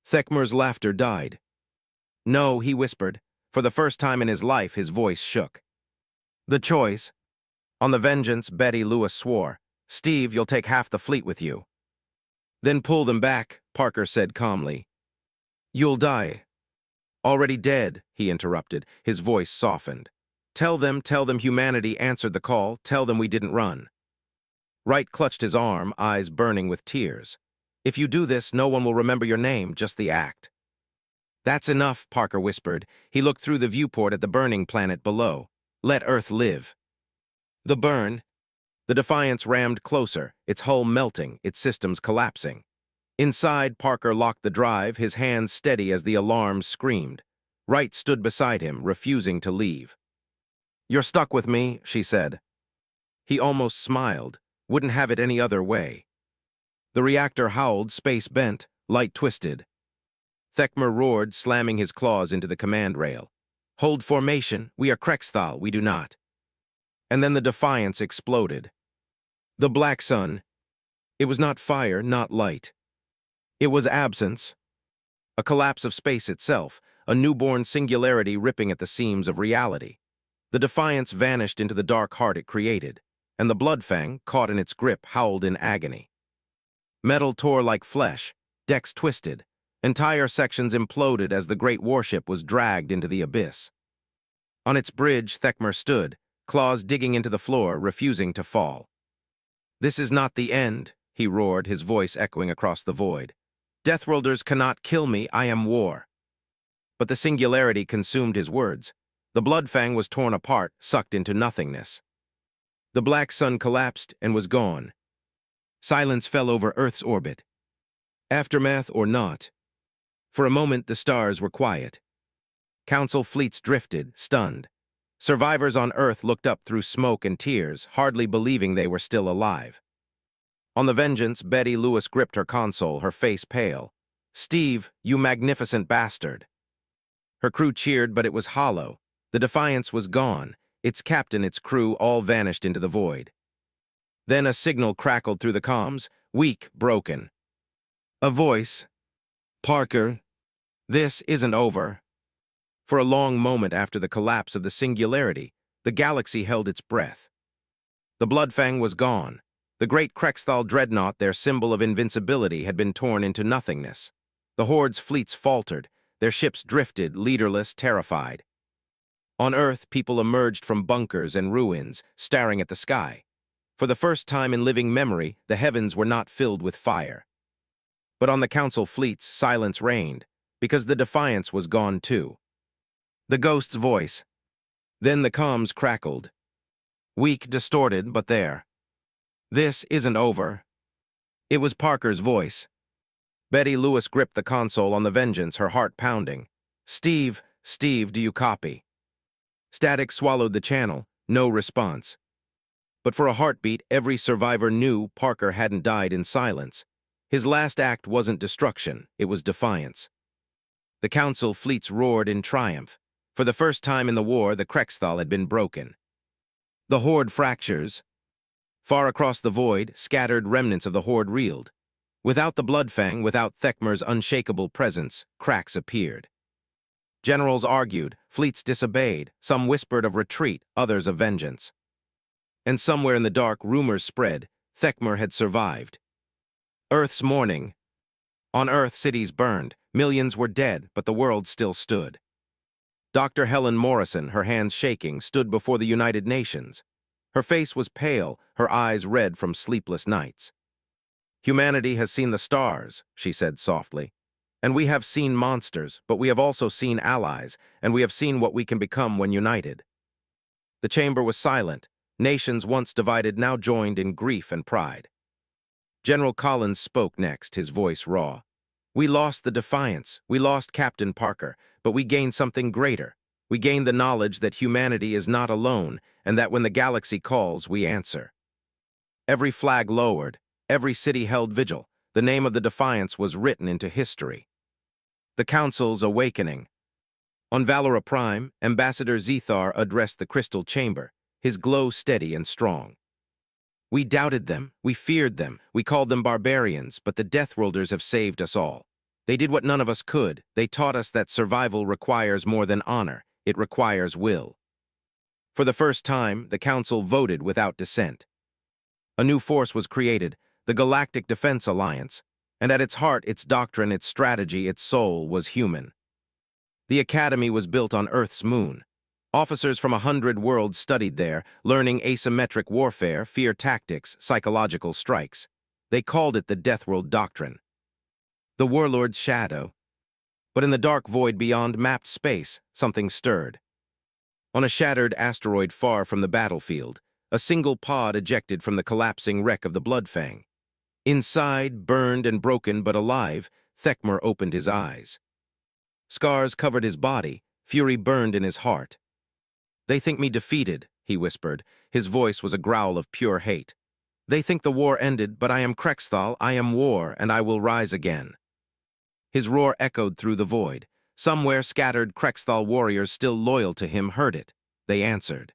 Thekmer's laughter died. "No," he whispered. For the first time in his life, his voice shook. "The choice." On the Vengeance, Betty Lewis swore. "Steve, you'll take half the fleet with you." "Then pull them back," Parker said calmly. "You'll die." "Already dead," he interrupted, his voice softened. Tell them humanity answered the call. Tell them we didn't run." Wright clutched his arm, eyes burning with tears. "If you do this, no one will remember your name, just the act." "That's enough," Parker whispered. He looked through the viewport at the burning planet below. "Let Earth live." The burn. The Defiance rammed closer, its hull melting, its systems collapsing. Inside, Parker locked the drive, his hands steady as the alarms screamed. Wright stood beside him, refusing to leave. "You're stuck with me," she said. He almost smiled. Wouldn't have it any other way. The reactor howled, space bent, light twisted. Thekmer roared, slamming his claws into the command rail. "Hold formation. We are Krexthal. We do not." And then the Defiance exploded. The Black Sun. It was not fire, not light. It was absence. A collapse of space itself, a newborn singularity ripping at the seams of reality. The Defiance vanished into the dark heart it created, and the Bloodfang, caught in its grip, howled in agony. Metal tore like flesh, decks twisted, entire sections imploded as the great warship was dragged into the abyss. On its bridge, Thekmer stood, claws digging into the floor, refusing to fall. "This is not the end," he roared, his voice echoing across the void. "Deathworlders cannot kill me, I am war." But the singularity consumed his words. The Bloodfang was torn apart, sucked into nothingness. The black sun collapsed and was gone. Silence fell over Earth's orbit. Aftermath or not. For a moment, the stars were quiet. Council fleets drifted, stunned. Survivors on Earth looked up through smoke and tears, hardly believing they were still alive. On the Vengeance, Betty Lewis gripped her console, her face pale. "Steve, you magnificent bastard." Her crew cheered, but it was hollow. The Defiance was gone. Its captain, its crew, all vanished into the void. Then a signal crackled through the comms, weak, broken. A voice. "Parker, this isn't over." For a long moment after the collapse of the singularity, the galaxy held its breath. The Bloodfang was gone. The great Krexthal dreadnought, their symbol of invincibility, had been torn into nothingness. The Horde's fleets faltered. Their ships drifted, leaderless, terrified. On Earth, people emerged from bunkers and ruins, staring at the sky. For the first time in living memory, the heavens were not filled with fire. But on the Council fleets, silence reigned, because the Defiance was gone too. The Ghost's voice. Then the comms crackled. Weak, distorted, but there. "This isn't over." It was Parker's voice. Betty Lewis gripped the console on the Vengeance, her heart pounding. Steve, do you copy?" Static swallowed the channel, no response. But for a heartbeat, every survivor knew Parker hadn't died in silence. His last act wasn't destruction, it was defiance. The Council fleets roared in triumph. For the first time in the war, the Krexthal had been broken. The Horde fractures. Far across the void, scattered remnants of the Horde reeled. Without the Bloodfang, without Thekmer's unshakable presence, cracks appeared. Generals argued, fleets disobeyed, some whispered of retreat, others of vengeance. And somewhere in the dark, rumors spread, Thekmer had survived. Earth's mourning. On Earth, cities burned, millions were dead, but the world still stood. Dr. Helen Morrison, her hands shaking, stood before the United Nations. Her face was pale, her eyes red from sleepless nights. "Humanity has seen the stars," she said softly. "And we have seen monsters, but we have also seen allies, and we have seen what we can become when united." The chamber was silent. Nations once divided now joined in grief and pride. General Collins spoke next, his voice raw. "We lost the Defiance, we lost Captain Parker, but we gained something greater. We gained the knowledge that humanity is not alone, and that when the galaxy calls, we answer." Every flag lowered, every city held vigil. The name of the Defiance was written into history. The Council's awakening. On Valora Prime, Ambassador Zethar addressed the Crystal Chamber, his glow steady and strong. "We doubted them, we feared them, we called them barbarians, but the Deathworlders have saved us all. They did what none of us could. They taught us that survival requires more than honor, it requires will." For the first time, the Council voted without dissent. A new force was created, the Galactic Defense Alliance, and at its heart, its doctrine, its strategy, its soul was human. The Academy was built on Earth's moon. Officers from 100 worlds studied there, learning asymmetric warfare, fear tactics, psychological strikes. They called it the Deathworld Doctrine. The Warlord's shadow. But in the dark void beyond mapped space, something stirred. On a shattered asteroid far from the battlefield, a single pod ejected from the collapsing wreck of the Bloodfang. Inside, burned and broken but alive, Thekmer opened his eyes. Scars covered his body, fury burned in his heart. "They think me defeated," he whispered. His voice was a growl of pure hate. "They think the war ended, but I am Krexthal, I am war, and I will rise again." His roar echoed through the void. Somewhere scattered Krexthal warriors still loyal to him heard it. They answered.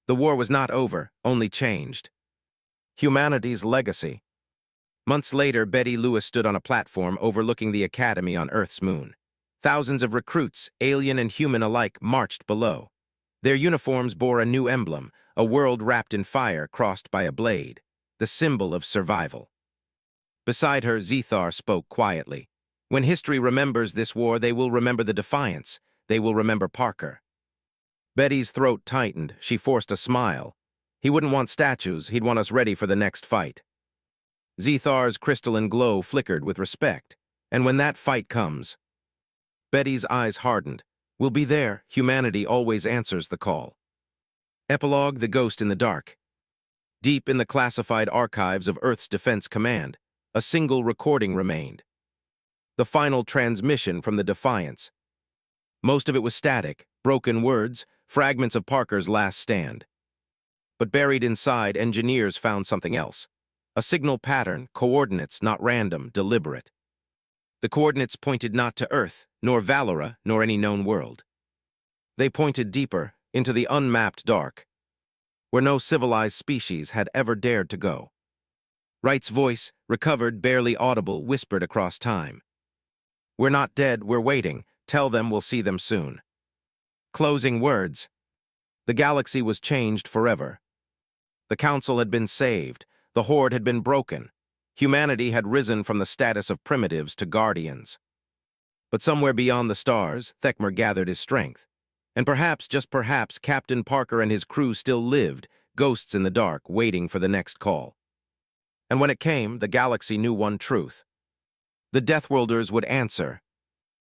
The war was not over, only changed. Humanity's legacy. Months later, Betty Lewis stood on a platform overlooking the Academy on Earth's moon. Thousands of recruits, alien and human alike, marched below. Their uniforms bore a new emblem, a world wrapped in fire crossed by a blade, the symbol of survival. Beside her, Zethar spoke quietly. "When history remembers this war, they will remember the Defiance. They will remember Parker." Betty's throat tightened. She forced a smile. He wouldn't want statues, he'd want us ready for the next fight. Zethar's crystalline glow flickered with respect. And when that fight comes, Betty's eyes hardened. We'll be there. Humanity always answers the call. Epilogue: The Ghost in the Dark. Deep in the classified archives of Earth's Defense Command, a single recording remained. The final transmission from the Defiance. Most of it was static, broken words, fragments of Parker's last stand. But buried inside, engineers found something else. A signal pattern, coordinates, not random, deliberate. The coordinates pointed not to Earth, nor Valora, nor any known world. They pointed deeper, into the unmapped dark, where no civilized species had ever dared to go. Wright's voice, recovered, barely audible, whispered across time. We're not dead, we're waiting. Tell them we'll see them soon. Closing words. The galaxy was changed forever. The Council had been saved. The Horde had been broken. Humanity had risen from the status of primitives to guardians. But somewhere beyond the stars, Thekmer gathered his strength. And perhaps, just perhaps, Captain Parker and his crew still lived, ghosts in the dark, waiting for the next call. And when it came, the galaxy knew one truth. The Deathworlders would answer,